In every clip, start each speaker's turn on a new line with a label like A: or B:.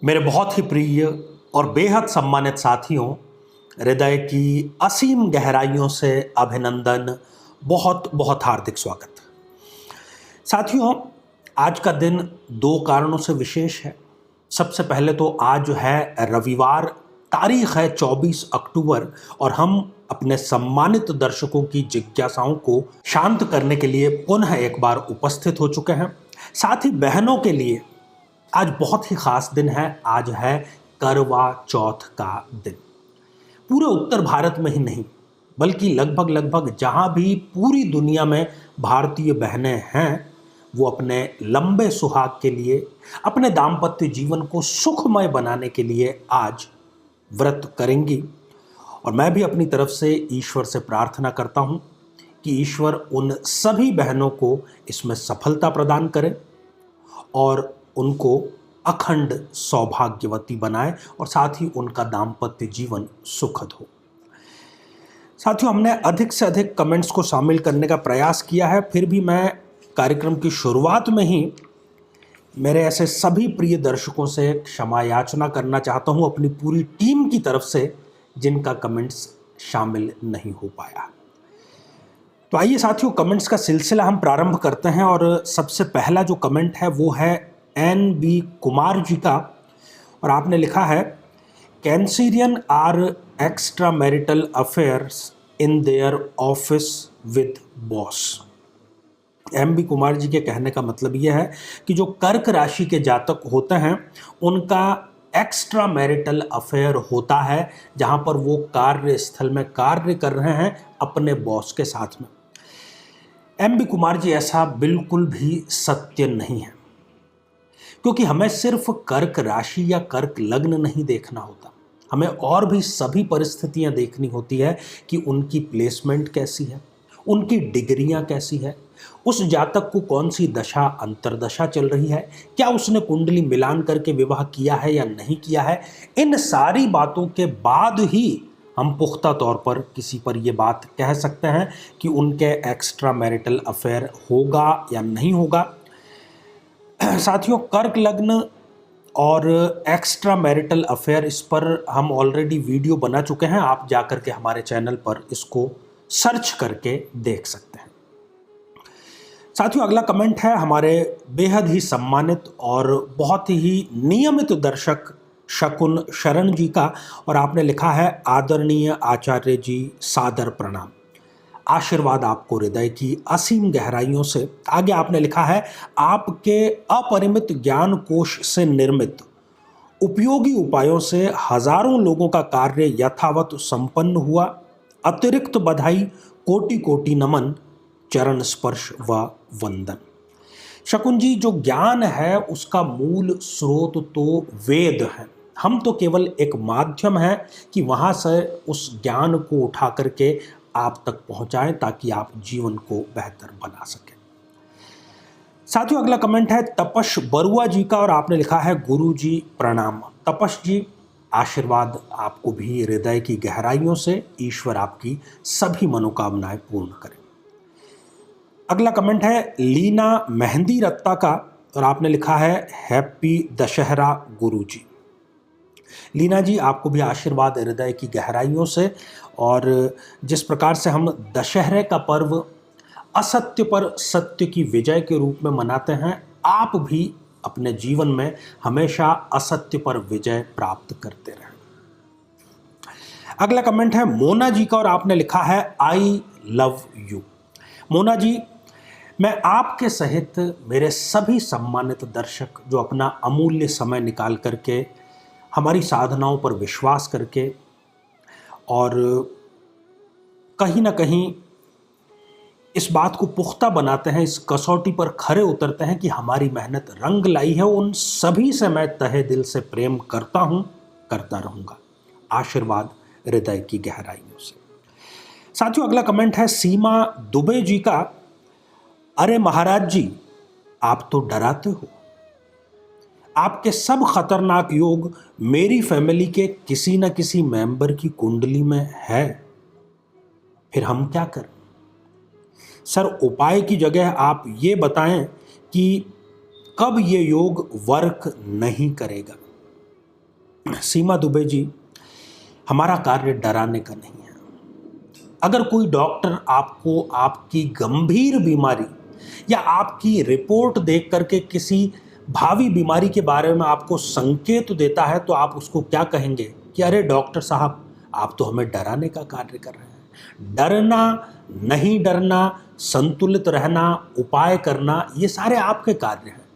A: मेरे बहुत ही प्रिय और बेहद सम्मानित साथियों, हृदय की असीम गहराइयों से अभिनंदन, बहुत बहुत हार्दिक स्वागत। साथियों, आज का दिन दो कारणों से विशेष है। सबसे पहले तो आज है रविवार, तारीख है 24 अक्टूबर और हम अपने सम्मानित दर्शकों की जिज्ञासाओं को शांत करने के लिए पुनः एक बार उपस्थित हो चुके हैं। साथ ही बहनों के लिए आज बहुत ही खास दिन है। आज है करवा चौथ का दिन। पूरे उत्तर भारत में ही नहीं बल्कि लगभग लगभग जहां भी पूरी दुनिया में भारतीय बहनें हैं, वो अपने लंबे सुहाग के लिए, अपने दाम्पत्य जीवन को सुखमय बनाने के लिए आज व्रत करेंगी। और मैं भी अपनी तरफ से ईश्वर से प्रार्थना करता हूं कि ईश्वर उन सभी बहनों को इसमें सफलता प्रदान करे और उनको अखंड सौभाग्यवती बनाए और साथ ही उनका दाम्पत्य जीवन सुखद हो। साथियों, हमने अधिक से अधिक कमेंट्स को शामिल करने का प्रयास किया है, फिर भी मैं कार्यक्रम की शुरुआत में ही मेरे ऐसे सभी प्रिय दर्शकों से क्षमा याचना करना चाहता हूं अपनी पूरी टीम की तरफ से जिनका कमेंट्स शामिल नहीं हो पाया। तो आइए साथियों, कमेंट्स का सिलसिला हम प्रारंभ करते हैं और सबसे पहला जो कमेंट है वो है NB कुमार जी का। और आपने लिखा है, Cancerians are extra marital affairs in their office with boss. MB Kumar ji के कहने का मतलब यह है कि जो कर्क राशि के जातक होते हैं उनका एक्स्ट्रा मैरिटल अफेयर होता है, जहां पर वो कार्यस्थल में कार्य कर रहे हैं अपने बॉस के साथ में। MB कुमार जी, ऐसा बिल्कुल भी सत्य नहीं है, क्योंकि हमें सिर्फ कर्क राशि या कर्क लग्न नहीं देखना होता, हमें और भी सभी परिस्थितियां देखनी होती है कि उनकी प्लेसमेंट कैसी है, उनकी डिग्रियां कैसी है, उस जातक को कौन सी दशा अंतरदशा चल रही है, क्या उसने कुंडली मिलान करके विवाह किया है या नहीं किया है। इन सारी बातों के बाद ही हम पुख्ता तौर पर किसी पर यह बात कह सकते हैं कि उनके एक्स्ट्रा मैरिटल अफेयर होगा या नहीं होगा। साथियों, कर्क लग्न और एक्स्ट्रा मैरिटल अफेयर, इस पर हम ऑलरेडी वीडियो बना चुके हैं, आप जाकर के हमारे चैनल पर इसको सर्च करके देख सकते हैं। साथियों, अगला कमेंट है हमारे बेहद ही सम्मानित और बहुत ही नियमित दर्शक शकुन शरण जी का। और आपने लिखा है, आदरणीय आचार्य जी, सादर प्रणाम, आशीर्वाद आपको हृदय की असीम गहराइयों से। आगे आपने लिखा है, आपके अपरिमित ज्ञान कोश से निर्मित उपयोगी उपायों से हजारों लोगों का कार्य यथावत संपन्न हुआ। अतिरिक्त बधाई, कोटि कोटि नमन, चरण स्पर्श व वंदन। शकुन जी, जो ज्ञान है उसका मूल स्रोत तो वेद है, हम तो केवल एक माध्यम है कि वहां से उस ज्ञान को उठा करके आप तक पहुंचाएं ताकि आप जीवन को बेहतर बना सकें। साथियों, अगला कमेंट है तपश बरुआ जी का और आपने लिखा है, गुरु जी प्रणाम। तपश जी, आशीर्वाद आपको भी हृदय की गहराइयों से, ईश्वर आपकी सभी मनोकामनाएं पूर्ण करें। अगला कमेंट है लीना मेहंदी रत्ता का और आपने लिखा है, हैप्पी दशहरा गुरु जी। लीना जी, आपको भी आशीर्वाद हृदय की गहराइयों से। और जिस प्रकार से हम दशहरे का पर्व असत्य पर सत्य की विजय के रूप में मनाते हैं, आप भी अपने जीवन में हमेशा असत्य पर विजय प्राप्त करते रहें। अगला कमेंट है मोना जी का और आपने लिखा है, आई लव यू। मोना जी, मैं आपके सहित मेरे सभी सम्मानित दर्शक जो अपना अमूल्य समय निकाल करके हमारी साधनाओं पर विश्वास करके और कहीं ना कहीं इस बात को पुख्ता बनाते हैं, इस कसौटी पर खरे उतरते हैं कि हमारी मेहनत रंग लाई है, उन सभी से मैं तहे दिल से प्रेम करता हूं, करता रहूंगा। आशीर्वाद हृदय की गहराइयों से। साथियों, अगला कमेंट है सीमा दुबे जी का। अरे महाराज जी, आप तो डराते हो, आपके सब खतरनाक योग मेरी फैमिली के किसी न किसी मेंबर की कुंडली में है, फिर हम क्या करें? सर, उपाय की जगह आप ये बताएं कि कब ये योग वर्क नहीं करेगा। सीमा दुबे जी, हमारा कार्य डराने का नहीं है। अगर कोई डॉक्टर आपको आपकी गंभीर बीमारी या आपकी रिपोर्ट देख करके किसी भावी बीमारी के बारे में आपको संकेत देता है तो आप उसको क्या कहेंगे कि अरे डॉक्टर साहब, आप तो हमें डराने का कार्य कर रहे हैं। डरना, नहीं डरना, संतुलित रहना, उपाय करना, ये सारे आपके कार्य हैं।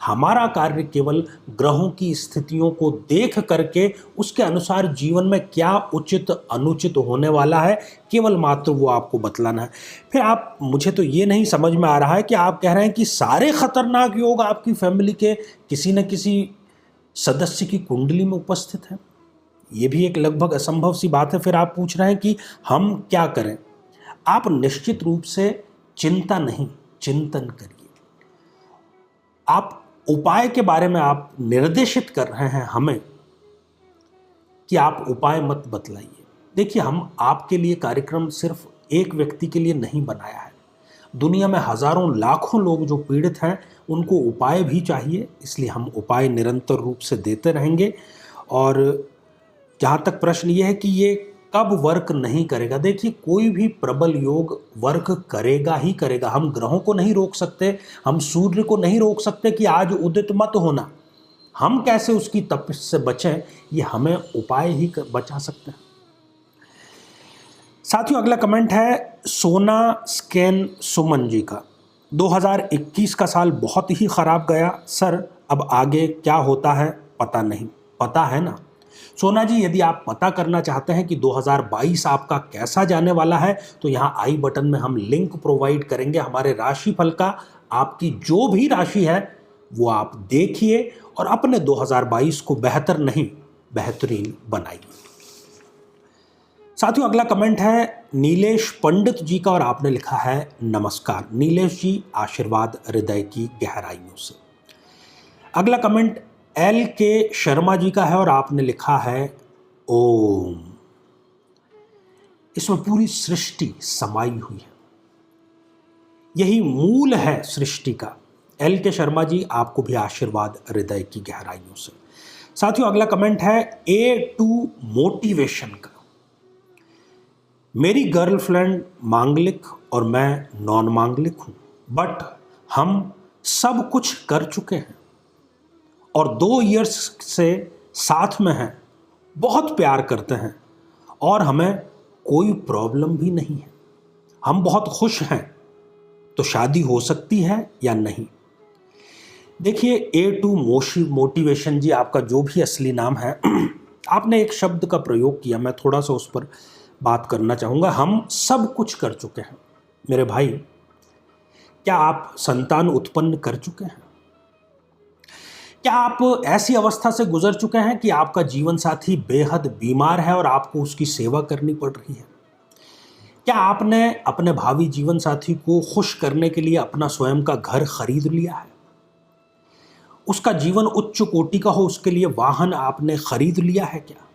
A: हमारा कार्य केवल ग्रहों की स्थितियों को देख करके उसके अनुसार जीवन में क्या उचित अनुचित होने वाला है, केवल मात्र वो आपको बतलाना है। फिर आप, मुझे तो ये नहीं समझ में आ रहा है कि आप कह रहे हैं कि सारे खतरनाक योग आपकी फैमिली के किसी न किसी सदस्य की कुंडली में उपस्थित हैं। ये भी एक लगभग असंभव सी बात है। फिर आप पूछ रहे हैं कि हम क्या करें। आप निश्चित रूप से चिंता नहीं, चिंतन करिए। आप उपाय के बारे में आप निर्देशित कर रहे हैं हमें कि आप उपाय मत बतलाइए। देखिए, हम आपके लिए कार्यक्रम सिर्फ एक व्यक्ति के लिए नहीं बनाया है। दुनिया में हजारों लाखों लोग जो पीड़ित हैं, उनको उपाय भी चाहिए, इसलिए हम उपाय निरंतर रूप से देते रहेंगे। और जहाँ तक प्रश्न ये है कि ये कब वर्क नहीं करेगा, देखिए कोई भी प्रबल योग वर्क करेगा ही करेगा। हम ग्रहों को नहीं रोक सकते, हम सूर्य को नहीं रोक सकते कि आज उदित मत होना। हम कैसे उसकी तपिश से बचें, ये हमें उपाय ही बचा सकते हैं। साथियों, अगला कमेंट है सोना स्कैन सुमन जी का। 2021 का साल बहुत ही खराब गया सर, अब आगे क्या होता है पता नहीं। पता है ना सोना जी, यदि आप पता करना चाहते हैं कि 2022 आपका कैसा जाने वाला है तो यहाँ आई बटन में हम लिंक प्रोवाइड करेंगे हमारे राशिफल का। आपकी जो भी राशि है वो आप देखिए और अपने 2022 को बेहतर नहीं बेहतरीन बनाइए। साथियों, अगला कमेंट है नीलेश पंडित जी का और आपने लिखा है नमस्कार। नीलेश जी, आशीर्वाद हृदय की गहराइयों से। अगला कमेंट एल के शर्मा जी का है और आपने लिखा है ओम। इसमें पूरी सृष्टि समाई हुई है, यही मूल है सृष्टि का। एल के शर्मा जी, आपको भी आशीर्वाद हृदय की गहराइयों से। साथियों, अगला कमेंट है A2 मोटिवेशन का। मेरी गर्लफ्रेंड मांगलिक और मैं नॉन मांगलिक हूं, बट हम सब कुछ कर चुके हैं और 2 इयर्स से साथ में हैं, बहुत प्यार करते हैं और हमें कोई प्रॉब्लम भी नहीं है। हम बहुत खुश हैं, तो शादी हो सकती है या नहीं। देखिए, A2 मोटिवेशन जी, आपका जो भी असली नाम है, आपने एक शब्द का प्रयोग किया, मैं थोड़ा सा उस पर बात करना चाहूँगा। हम सब कुछ कर चुके हैं। मेरे भाई, क्या आप संतान उत्पन्न कर चुके हैं? क्या आप ऐसी अवस्था से गुजर चुके हैं कि आपका जीवन साथी बेहद बीमार है और आपको उसकी सेवा करनी पड़ रही है? क्या आपने अपने भावी जीवन साथी को खुश करने के लिए अपना स्वयं का घर खरीद लिया है? उसका जीवन उच्च कोटि का हो, उसके लिए वाहन आपने खरीद लिया है क्या?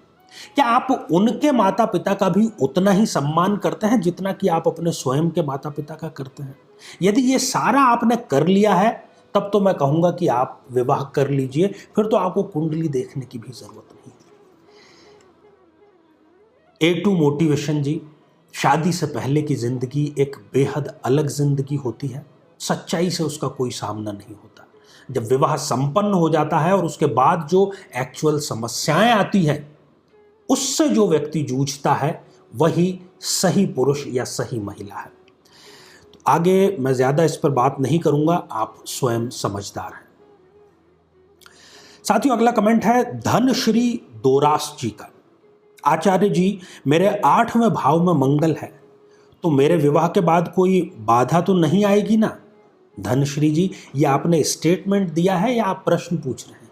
A: क्या आप उनके माता पिता का भी उतना ही सम्मान करते हैं जितना कि आप अपने स्वयं के माता पिता का करते हैं? यदि ये सारा आपने कर लिया है, तब तो मैं कहूंगा कि आप विवाह कर लीजिए, फिर तो आपको कुंडली देखने की भी जरूरत नहीं है। A2 मोटिवेशन जी, शादी से पहले की जिंदगी एक बेहद अलग जिंदगी होती है। सच्चाई से उसका कोई सामना नहीं होता। जब विवाह संपन्न हो जाता है और उसके बाद जो एक्चुअल समस्याएं आती हैं, उससे जो व्यक्ति जूझता है वही सही पुरुष या सही महिला है। तो आगे मैं ज्यादा इस पर बात नहीं करूंगा, आप स्वयं समझदार हैं। साथियों, अगला कमेंट है धनश्री दोरास जी का। आचार्य जी, मेरे 8वें भाव में मंगल है, तो मेरे विवाह के बाद कोई बाधा तो नहीं आएगी ना? धनश्री जी, ये आपने स्टेटमेंट दिया है या आप प्रश्न पूछ रहे हैं?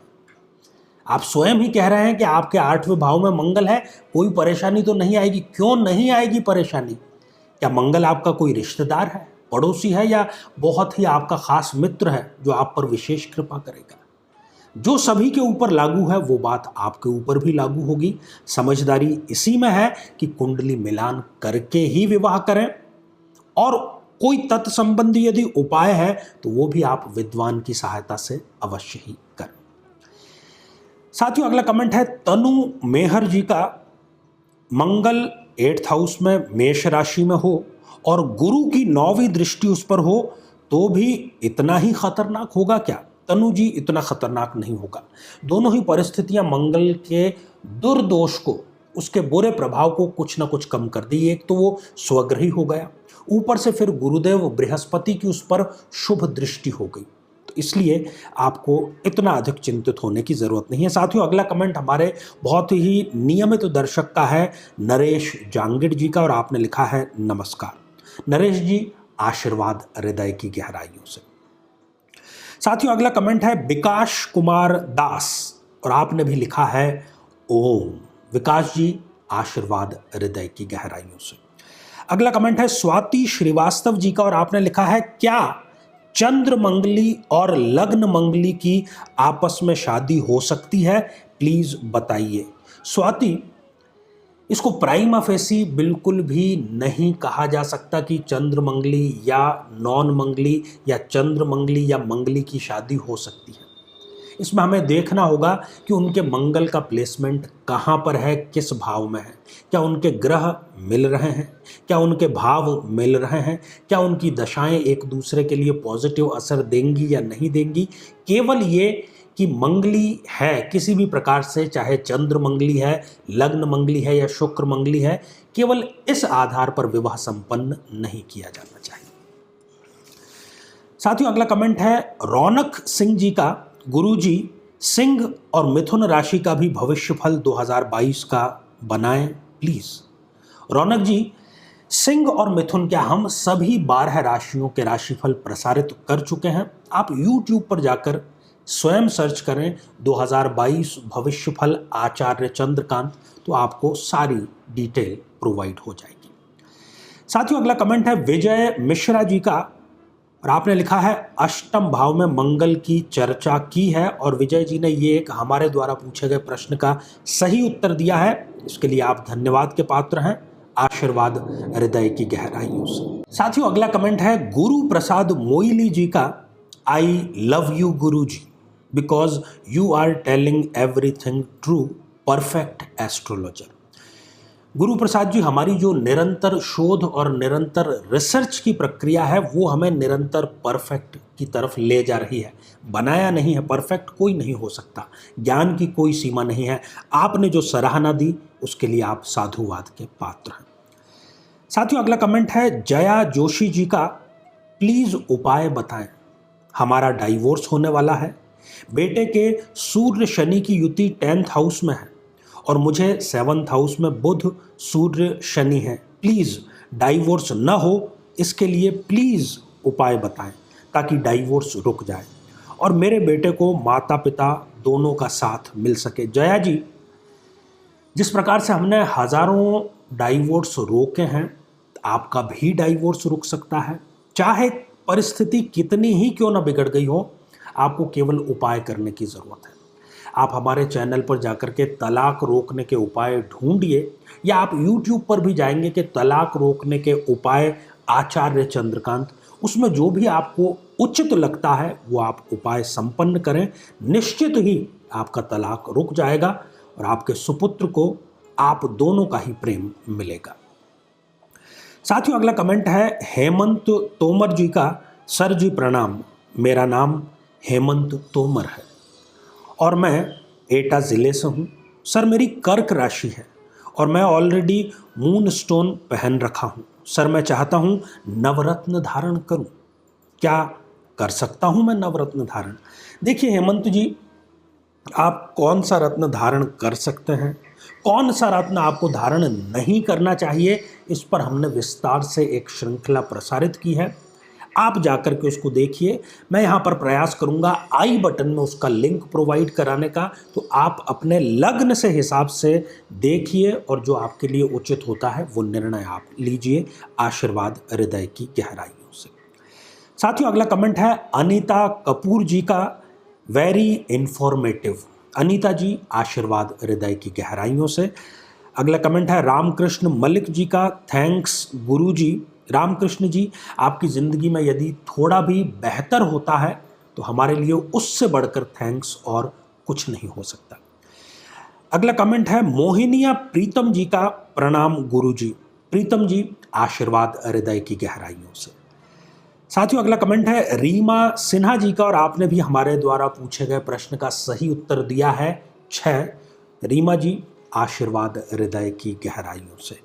A: आप स्वयं ही कह रहे हैं कि आपके 8वें भाव में मंगल है, कोई परेशानी तो नहीं आएगी। क्यों नहीं आएगी परेशानी? क्या मंगल आपका कोई रिश्तेदार है, पड़ोसी है, या बहुत ही आपका खास मित्र है जो आप पर विशेष कृपा करेगा? जो सभी के ऊपर लागू है वो बात आपके ऊपर भी लागू होगी। समझदारी इसी में है कि कुंडली मिलान करके ही विवाह करें, और कोई तत्संबंधी यदि उपाय है तो वो भी आप विद्वान की सहायता से अवश्य ही करें। साथियों अगला कमेंट है तनु मेहर जी का, मंगल 8th हाउस में मेष राशि में हो और गुरु की 9वीं दृष्टि उस पर हो तो भी इतना ही खतरनाक होगा क्या? तनु जी, इतना खतरनाक नहीं होगा। दोनों ही परिस्थितियां मंगल के दुर्दोष को, उसके बुरे प्रभाव को कुछ ना कुछ कम कर दी। एक तो वो स्वग्रही हो गया, ऊपर से फिर गुरुदेव बृहस्पति की उस पर शुभ दृष्टि हो गई, तो इसलिए आपको इतना अधिक चिंतित होने की जरूरत नहीं है। साथियों अगला कमेंट हमारे बहुत ही नियमित दर्शक का है, नरेश जांगिड़ जी का, और आपने लिखा है नमस्कार। नरेश जी, आशीर्वाद हृदय की गहराइयों से। साथियों अगला कमेंट है विकास कुमार दास, और आपने भी लिखा है ओम। विकास जी, आशीर्वाद हृदय की गहराइयों से। अगला कमेंट है स्वाति श्रीवास्तव जी का, और आपने लिखा है क्या चंद्र मंगली और लग्न मंगली की आपस में शादी हो सकती है, प्लीज बताइए। स्वाति, इसको प्राइमा फेसी बिल्कुल भी नहीं कहा जा सकता कि चंद्र मंगली या नॉन मंगली या चंद्र मंगली या मंगली की शादी हो सकती है। इसमें हमें देखना होगा कि उनके मंगल का प्लेसमेंट कहाँ पर है, किस भाव में है, क्या उनके ग्रह मिल रहे हैं, क्या उनके भाव मिल रहे हैं, क्या उनकी दशाएं एक दूसरे के लिए पॉजिटिव असर देंगी या नहीं देंगी। केवल ये कि मंगली है किसी भी प्रकार से, चाहे चंद्र मंगली है, लग्न मंगली है या शुक्र मंगली है, केवल इस आधार पर विवाह संपन्न नहीं किया जाना चाहिए। साथियों अगला कमेंट है रौनक सिंह जी का, गुरुजी सिंह और मिथुन राशि का भी भविष्यफल 2022 का बनाएं प्लीज। रौनक जी, सिंह और मिथुन, क्या हम सभी 12 राशियों के राशिफल प्रसारित कर चुके हैं। आप YouTube पर जाकर स्वयं सर्च करें 2022 भविष्यफल आचार्य चंद्रकांत, तो आपको सारी डिटेल प्रोवाइड हो जाएगी। साथियों अगला कमेंट है विजय मिश्रा जी का, और आपने लिखा है अष्टम भाव में मंगल की चर्चा की है, और विजय जी ने ये एक हमारे द्वारा पूछे गए प्रश्न का सही उत्तर दिया है, इसके लिए आप धन्यवाद के पात्र हैं। आशीर्वाद हृदय की गहराइयों से। साथियों अगला कमेंट है गुरु प्रसाद मोइली जी का, आई love you Guru ji because you are telling everything true, perfect astrologer. Guru Prasad जी, हमारी जो निरंतर शोध और निरंतर रिसर्च की प्रक्रिया है वो हमें निरंतर परफेक्ट की तरफ ले जा रही है। बनाया नहीं है, परफेक्ट कोई नहीं हो सकता, ज्ञान की कोई सीमा नहीं है। आपने जो सराहना दी उसके लिए आप साधुवाद के पात्र हैं। साथियों अगला कमेंट है जया जोशी जी का, प्लीज उपाय बताएं, हमारा डाइवोर्स होने वाला है, बेटे के सूर्य शनि की युति 10th हाउस में है और मुझे 7th हाउस में बुध सूर्य शनि है, प्लीज डाइवोर्स न हो, इसके लिए प्लीज उपाय बताएं ताकि डाइवोर्स रुक जाए और मेरे बेटे को माता पिता दोनों का साथ मिल सके। जया जी, जिस प्रकार से हमने हजारों डाइवोर्स रोके हैं, आपका भी डाइवोर्स रुक सकता है। चाहे परिस्थिति कितनी ही क्यों ना बिगड़ गई हो, आपको केवल उपाय करने की ज़रूरत है। आप हमारे चैनल पर जाकर के तलाक रोकने के उपाय ढूंढिए, या आप YouTube पर भी जाएंगे कि तलाक रोकने के उपाय आचार्य चंद्रकांत, उसमें जो भी आपको उचित लगता है वो आप उपाय संपन्न करें। निश्चित ही आपका तलाक रुक जाएगा और आपके सुपुत्र को आप दोनों का ही प्रेम मिलेगा। साथियों अगला कमेंट है हेमंत तोमर जी का, सर जी प्रणाम, मेरा नाम हेमंत तोमर है और मैं एटा ज़िले से हूँ। सर मेरी कर्क राशि है और मैं ऑलरेडी मून स्टोन पहन रखा हूँ। सर मैं चाहता हूँ नवरत्न धारण करूँ, क्या कर सकता हूँ मैं नवरत्न धारण? देखिए हेमंत जी, आप कौन सा रत्न धारण कर सकते हैं, कौन सा रत्न आपको धारण नहीं करना चाहिए, इस पर हमने विस्तार से एक श्रृंखला प्रसारित की है। आप जाकर के उसको देखिए। मैं यहाँ पर प्रयास करूँगा आई बटन में उसका लिंक प्रोवाइड कराने का, तो आप अपने लग्न से हिसाब से देखिए और जो आपके लिए उचित होता है वो निर्णय आप लीजिए। आशीर्वाद हृदय की गहराइयों से। साथियों अगला कमेंट है अनीता कपूर जी का, वेरी इंफॉर्मेटिव। अनीता जी, आशीर्वाद हृदय की गहराइयों से। अगला कमेंट है रामकृष्ण मलिक जी का, थैंक्स गुरु जी। रामकृष्ण जी, आपकी ज़िंदगी में यदि थोड़ा भी बेहतर होता है तो हमारे लिए उससे बढ़कर थैंक्स और कुछ नहीं हो सकता। अगला कमेंट है मोहिनिया प्रीतम जी का, प्रणाम गुरुजी। प्रीतम जी, आशीर्वाद हृदय की गहराइयों से। साथियों, अगला कमेंट है रीमा सिन्हा जी का, और आपने भी हमारे द्वारा पूछे गए प्रश्न का सही उत्तर दिया है 6। रीमा जी, आशीर्वाद हृदय की गहराइयों से।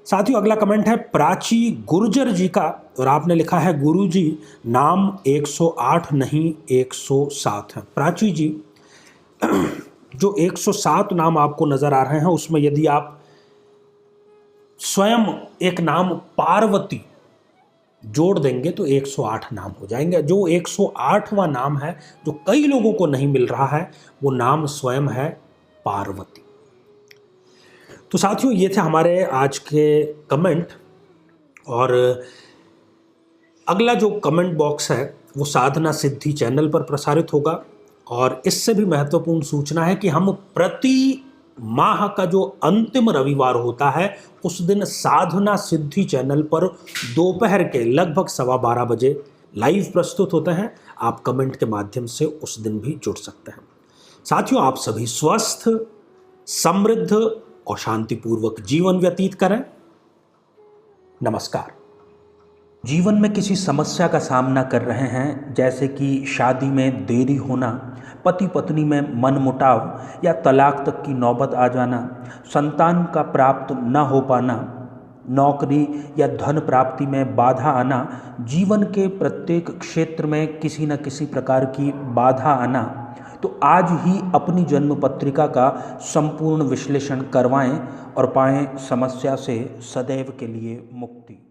A: साथियों, अगला कमेंट है प्राची गुर्जर जी का, और आपने लिखा है गुरुजी नाम 108 नहीं 107 है। प्राची जी, जो 107 नाम आपको नजर आ रहे हैं उसमें यदि आप स्वयं एक नाम पार्वती जोड़ देंगे तो 108 नाम हो जाएंगे। जो 108वां नाम है जो कई लोगों को नहीं मिल रहा है, वो नाम स्वयं है पार्वती। तो साथियों, ये थे हमारे आज के कमेंट, और अगला जो कमेंट बॉक्स है वो साधना सिद्धि चैनल पर प्रसारित होगा। और इससे भी महत्वपूर्ण सूचना है कि हम प्रति माह का जो अंतिम रविवार होता है उस दिन साधना सिद्धि चैनल पर दोपहर के लगभग 12:15 बजे लाइव प्रस्तुत होते हैं। आप कमेंट के माध्यम से उस दिन भी जुड़ सकते हैं। साथियों, आप सभी स्वस्थ, समृद्ध और शांतिपूर्वक जीवन व्यतीत करें। नमस्कार। जीवन में किसी समस्या का सामना कर रहे हैं, जैसे कि शादी में देरी होना, पति पत्नी में मनमुटाव या तलाक तक की नौबत आ जाना, संतान का प्राप्त न हो पाना, नौकरी या धन प्राप्ति में बाधा आना, जीवन के प्रत्येक क्षेत्र में किसी न किसी प्रकार की बाधा आना, तो आज ही अपनी जन्म पत्रिका का संपूर्ण विश्लेषण करवाएं और पाएं समस्या से सदैव के लिए मुक्ति।